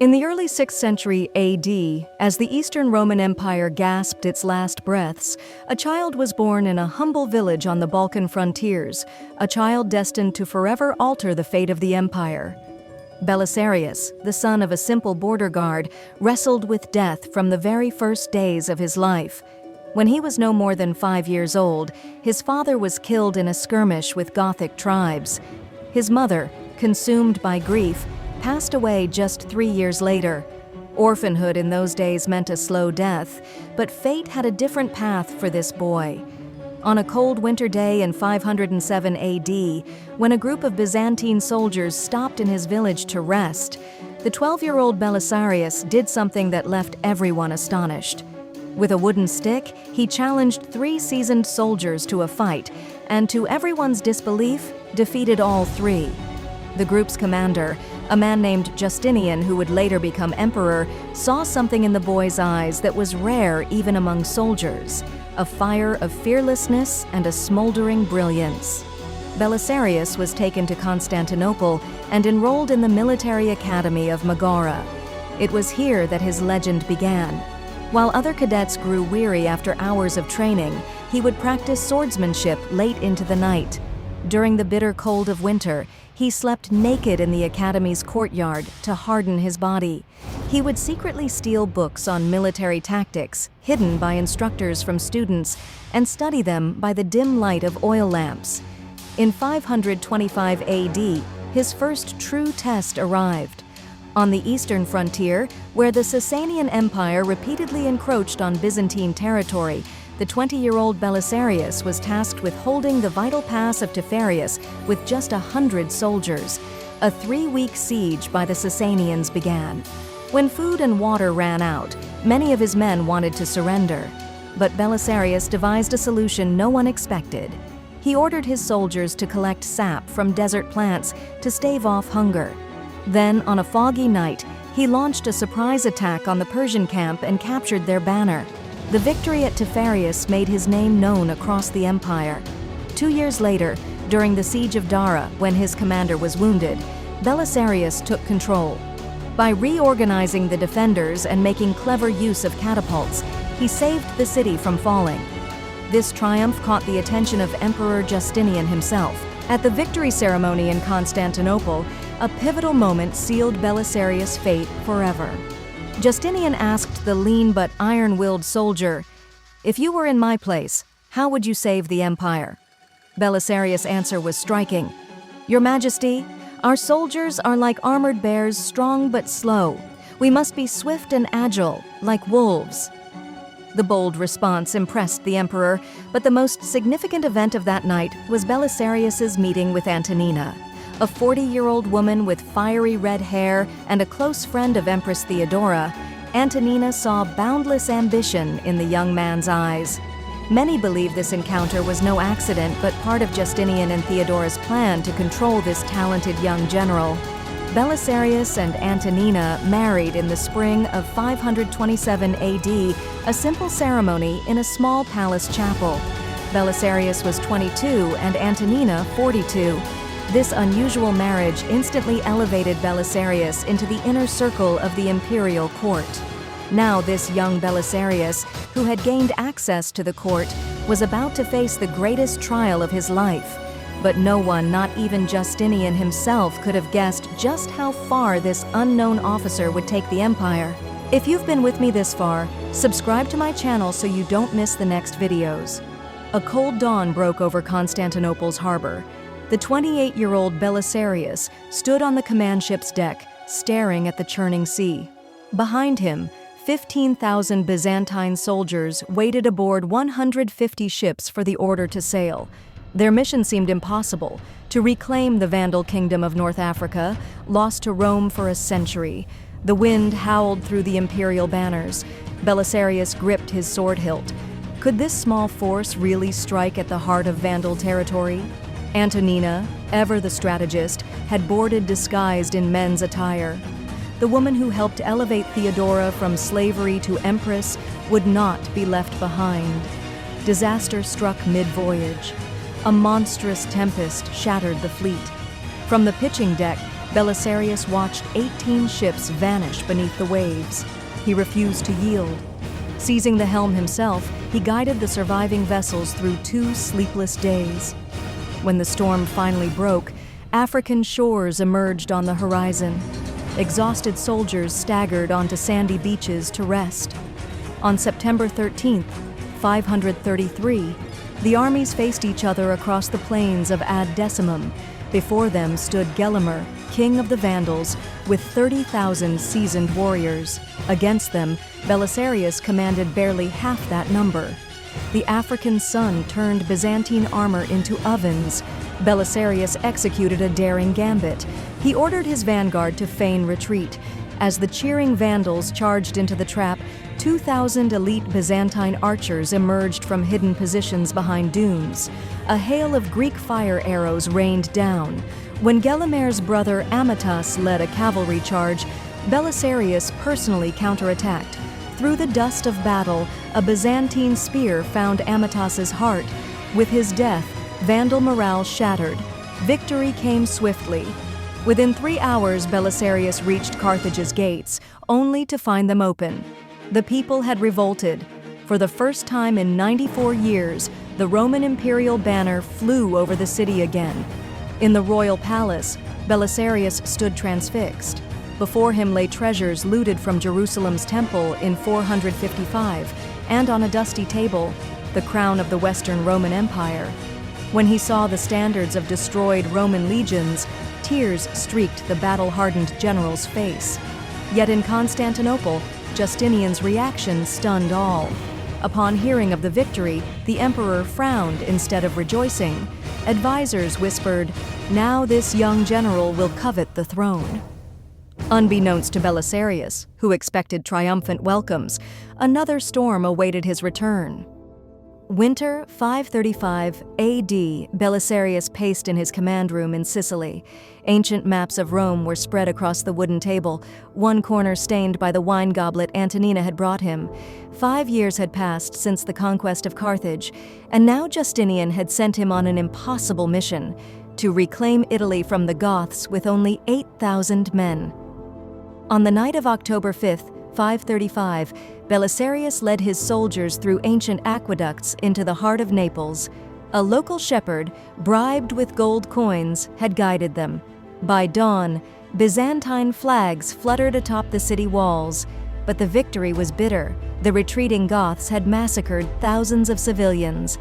In the early 6th century AD, as the Eastern Roman Empire gasped its last breaths, a child was born in a humble village on the Balkan frontiers, a child destined to forever alter the fate of the empire. Belisarius, the son of a simple border guard, wrestled with death from the very first days of his life. When he was no more than 5 years old, his father was killed in a skirmish with Gothic tribes. His mother, consumed by grief, passed away just 3 years later. Orphanhood in those days meant a slow death, but fate had a different path for this boy. On a cold winter day in 507 AD, when a group of Byzantine soldiers stopped in his village to rest, the 12-year-old Belisarius did something that left everyone astonished. With a wooden stick, he challenged 3 seasoned soldiers to a fight, and to everyone's disbelief, defeated all 3. The group's commander, a man named Justinian who would later become emperor, saw something in the boy's eyes that was rare even among soldiers, a fire of fearlessness and a smoldering brilliance. Belisarius was taken to Constantinople and enrolled in the military academy of Megara. It was here that his legend began. While other cadets grew weary after hours of training, he would practice swordsmanship late into the night. During the bitter cold of winter, he slept naked in the academy's courtyard to harden his body. He would secretly steal books on military tactics, hidden by instructors from students, and study them by the dim light of oil lamps. In 525 AD, his first true test arrived. On the eastern frontier, where the Sasanian Empire repeatedly encroached on Byzantine territory, the 20-year-old Belisarius was tasked with holding the vital pass of Tiferius with just 100 soldiers. A 3-week siege by the Sasanians began. When food and water ran out, many of his men wanted to surrender. But Belisarius devised a solution no one expected. He ordered his soldiers to collect sap from desert plants to stave off hunger. Then, on a foggy night, he launched a surprise attack on the Persian camp and captured their banner. The victory at Tiferius made his name known across the empire. 2 years later, during the siege of Dara, when his commander was wounded, Belisarius took control. By reorganizing the defenders and making clever use of catapults, he saved the city from falling. This triumph caught the attention of Emperor Justinian himself. At the victory ceremony in Constantinople, a pivotal moment sealed Belisarius' fate forever. Justinian asked the lean but iron-willed soldier, "If you were in my place, how would you save the empire?" Belisarius' answer was striking. "Your Majesty, our soldiers are like armored bears, strong but slow. We must be swift and agile, like wolves." The bold response impressed the emperor, but the most significant event of that night was Belisarius's meeting with Antonina. A 40-year-old woman with fiery red hair and a close friend of Empress Theodora, Antonina saw boundless ambition in the young man's eyes. Many believe this encounter was no accident, but part of Justinian and Theodora's plan to control this talented young general. Belisarius and Antonina married in the spring of 527 AD, a simple ceremony in a small palace chapel. Belisarius was 22 and Antonina 42. This unusual marriage instantly elevated Belisarius into the inner circle of the imperial court. Now this young Belisarius, who had gained access to the court, was about to face the greatest trial of his life. But no one, not even Justinian himself, could have guessed just how far this unknown officer would take the empire. If you've been with me this far, subscribe to my channel so you don't miss the next videos. A cold dawn broke over Constantinople's harbor. The 28-year-old Belisarius stood on the command ship's deck, staring at the churning sea. Behind him, 15,000 Byzantine soldiers waited aboard 150 ships for the order to sail. Their mission seemed impossible: to reclaim the Vandal kingdom of North Africa, lost to Rome for a century. The wind howled through the imperial banners. Belisarius gripped his sword hilt. Could this small force really strike at the heart of Vandal territory? Antonina, ever the strategist, had boarded disguised in men's attire. The woman who helped elevate Theodora from slavery to empress would not be left behind. Disaster struck mid-voyage. A monstrous tempest shattered the fleet. From the pitching deck, Belisarius watched 18 ships vanish beneath the waves. He refused to yield. Seizing the helm himself, he guided the surviving vessels through 2 sleepless days. When the storm finally broke, African shores emerged on the horizon. Exhausted soldiers staggered onto sandy beaches to rest. On September 13, 533, the armies faced each other across the plains of Ad Decimum. Before them stood Gelimer, king of the Vandals, with 30,000 seasoned warriors. Against them, Belisarius commanded barely half that number. The African sun turned Byzantine armor into ovens. Belisarius executed a daring gambit. He ordered his vanguard to feign retreat. As the cheering Vandals charged into the trap, 2,000 elite Byzantine archers emerged from hidden positions behind dunes. A hail of Greek fire arrows rained down. When Gelimer's brother Amatas led a cavalry charge, Belisarius personally counterattacked. Through the dust of battle, a Byzantine spear found Amatas's heart. With his death, Vandal morale shattered. Victory came swiftly. Within 3 hours, Belisarius reached Carthage's gates, only to find them open. The people had revolted. For the first time in 94 years, the Roman imperial banner flew over the city again. In the royal palace, Belisarius stood transfixed. Before him lay treasures looted from Jerusalem's temple in 455, and on a dusty table, the crown of the Western Roman Empire. When he saw the standards of destroyed Roman legions, tears streaked the battle-hardened general's face. Yet in Constantinople, Justinian's reaction stunned all. Upon hearing of the victory, the emperor frowned instead of rejoicing. Advisors whispered, "Now this young general will covet the throne." Unbeknownst to Belisarius, who expected triumphant welcomes, another storm awaited his return. Winter 535 AD, Belisarius paced in his command room in Sicily. Ancient maps of Rome were spread across the wooden table, one corner stained by the wine goblet Antonina had brought him. 5 years had passed since the conquest of Carthage, and now Justinian had sent him on an impossible mission: to reclaim Italy from the Goths with only 8,000 men. On the night of October 5, 535, Belisarius led his soldiers through ancient aqueducts into the heart of Naples. A local shepherd, bribed with gold coins, had guided them. By dawn, Byzantine flags fluttered atop the city walls. But the victory was bitter. The retreating Goths had massacred thousands of civilians.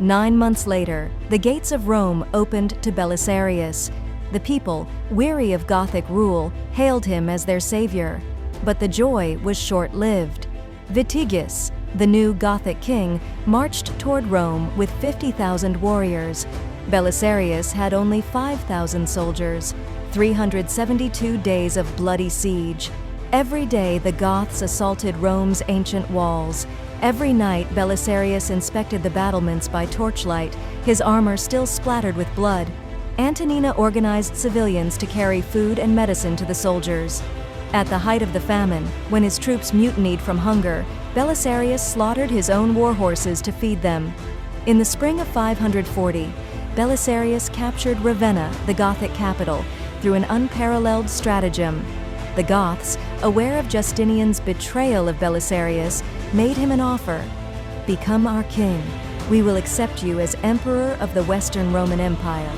9 months later, the gates of Rome opened to Belisarius. The people, weary of Gothic rule, hailed him as their savior. But the joy was short-lived. Vitiges, the new Gothic king, marched toward Rome with 50,000 warriors. Belisarius had only 5,000 soldiers. 372 days of bloody siege. Every day the Goths assaulted Rome's ancient walls. Every night Belisarius inspected the battlements by torchlight, his armor still splattered with blood. Antonina organized civilians to carry food and medicine to the soldiers. At the height of the famine, when his troops mutinied from hunger, Belisarius slaughtered his own war horses to feed them. In the spring of 540, Belisarius captured Ravenna, the Gothic capital, through an unparalleled stratagem. The Goths, aware of Justinian's betrayal of Belisarius, made him an offer. "Become our king. We will accept you as emperor of the Western Roman Empire."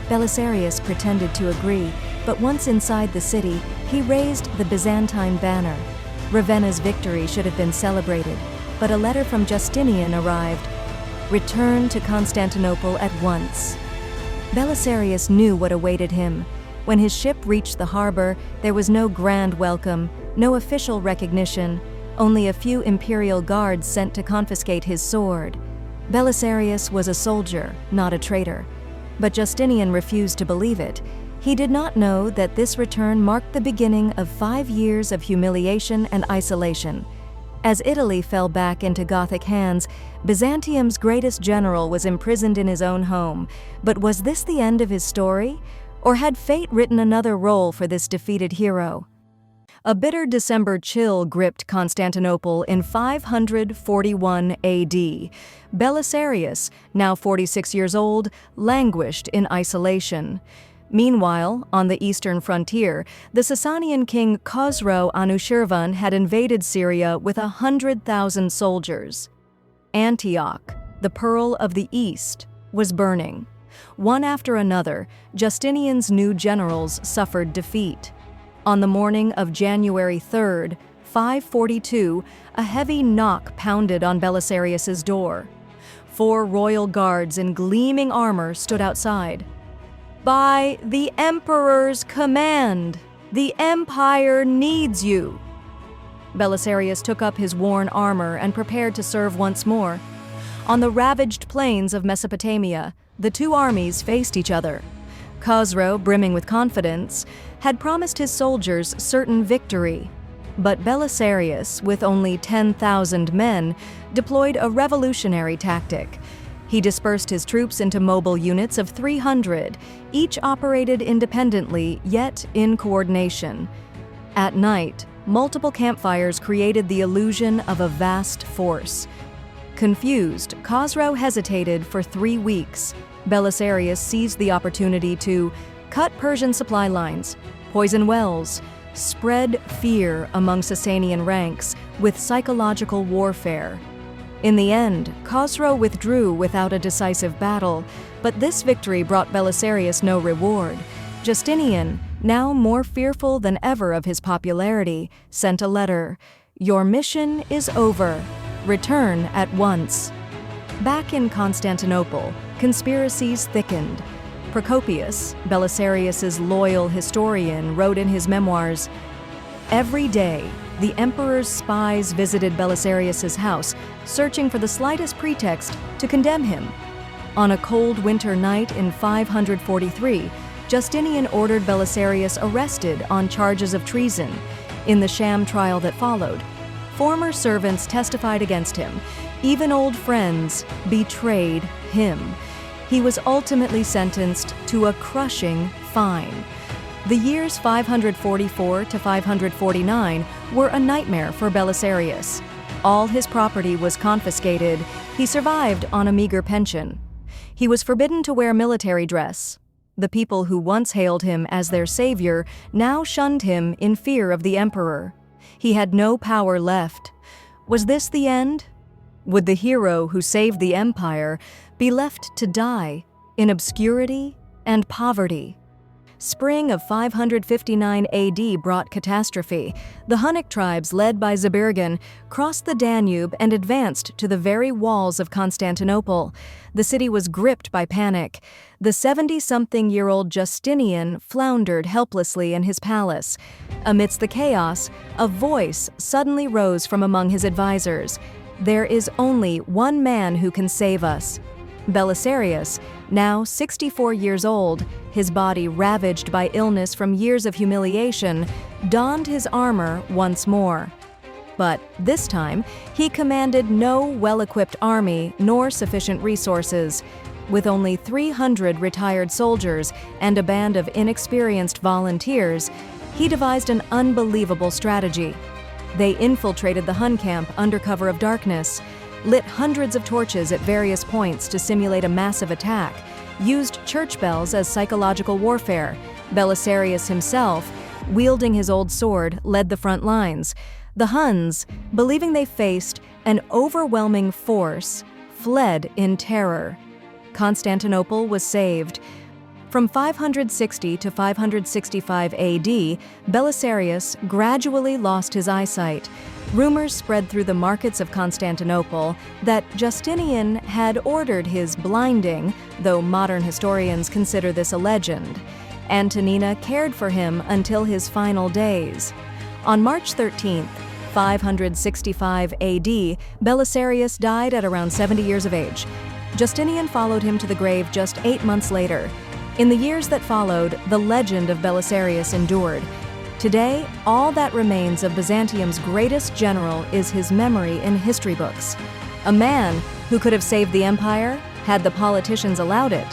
Belisarius pretended to agree, but once inside the city, he raised the Byzantine banner. Ravenna's victory should have been celebrated, but a letter from Justinian arrived. "Return to Constantinople at once." Belisarius knew what awaited him. When his ship reached the harbor, there was no grand welcome, no official recognition, only a few imperial guards sent to confiscate his sword. Belisarius was a soldier, not a traitor. But Justinian refused to believe it. He did not know that this return marked the beginning of 5 years of humiliation and isolation. As Italy fell back into Gothic hands, Byzantium's greatest general was imprisoned in his own home. But was this the end of his story? Or had fate written another role for this defeated hero? A bitter December chill gripped Constantinople in 541 AD. Belisarius, now 46 years old, languished in isolation. Meanwhile, on the eastern frontier, the Sasanian king Khosrow Anushirvan had invaded Syria with 100,000 soldiers. Antioch, the Pearl of the East, was burning. One after another, Justinian's new generals suffered defeat. On the morning of January 3rd, 542, a heavy knock pounded on Belisarius's door. 4 royal guards in gleaming armor stood outside. "By the Emperor's command, the Empire needs you." Belisarius took up his worn armor and prepared to serve once more. On the ravaged plains of Mesopotamia, the two armies faced each other. Khosrow, brimming with confidence, had promised his soldiers certain victory. But Belisarius, with only 10,000 men, deployed a revolutionary tactic. He dispersed his troops into mobile units of 300, each operated independently, yet in coordination. At night, multiple campfires created the illusion of a vast force. Confused, Khosrow hesitated for 3 weeks. Belisarius seized the opportunity to cut Persian supply lines, poison wells, spread fear among Sasanian ranks with psychological warfare. In the end, Khosrow withdrew without a decisive battle, but this victory brought Belisarius no reward. Justinian, now more fearful than ever of his popularity, sent a letter. "Your mission is over. Return at once." Back in Constantinople, conspiracies thickened. Procopius, Belisarius's loyal historian, wrote in his memoirs, "Every day, the emperor's spies visited Belisarius's house, searching for the slightest pretext to condemn him. On a cold winter night in 543, Justinian ordered Belisarius arrested on charges of treason. In the sham trial that followed, former servants testified against him. Even old friends betrayed him. He was ultimately sentenced to a crushing fine. The years 544 to 549 were a nightmare for Belisarius. All his property was confiscated. He survived on a meager pension. He was forbidden to wear military dress. The people who once hailed him as their savior now shunned him in fear of the emperor. He had no power left. Was this the end? Would the hero who saved the empire be left to die in obscurity and poverty? Spring of 559 AD brought catastrophe. The Hunnic tribes, led by Zabergan, crossed the Danube and advanced to the very walls of Constantinople. The city was gripped by panic. The 70-something-year-old Justinian floundered helplessly in his palace. Amidst the chaos, a voice suddenly rose from among his advisors. "There is only one man who can save us." Belisarius, now 64 years old, his body ravaged by illness from years of humiliation, donned his armor once more. But this time, he commanded no well-equipped army nor sufficient resources. With only 300 retired soldiers and a band of inexperienced volunteers, he devised an unbelievable strategy. They infiltrated the Hun camp under cover of darkness, lit hundreds of torches at various points to simulate a massive attack, used church bells as psychological warfare. Belisarius himself, wielding his old sword, led the front lines. The Huns, believing they faced an overwhelming force, fled in terror. Constantinople was saved. From 560 to 565 AD, Belisarius gradually lost his eyesight. Rumors spread through the markets of Constantinople that Justinian had ordered his blinding, though modern historians consider this a legend. Antonina cared for him until his final days. On March 13, 565 AD, Belisarius died at around 70 years of age. Justinian followed him to the grave just 8 months later. In the years that followed, the legend of Belisarius endured. Today, all that remains of Byzantium's greatest general is his memory in history books. A man who could have saved the empire had the politicians allowed it.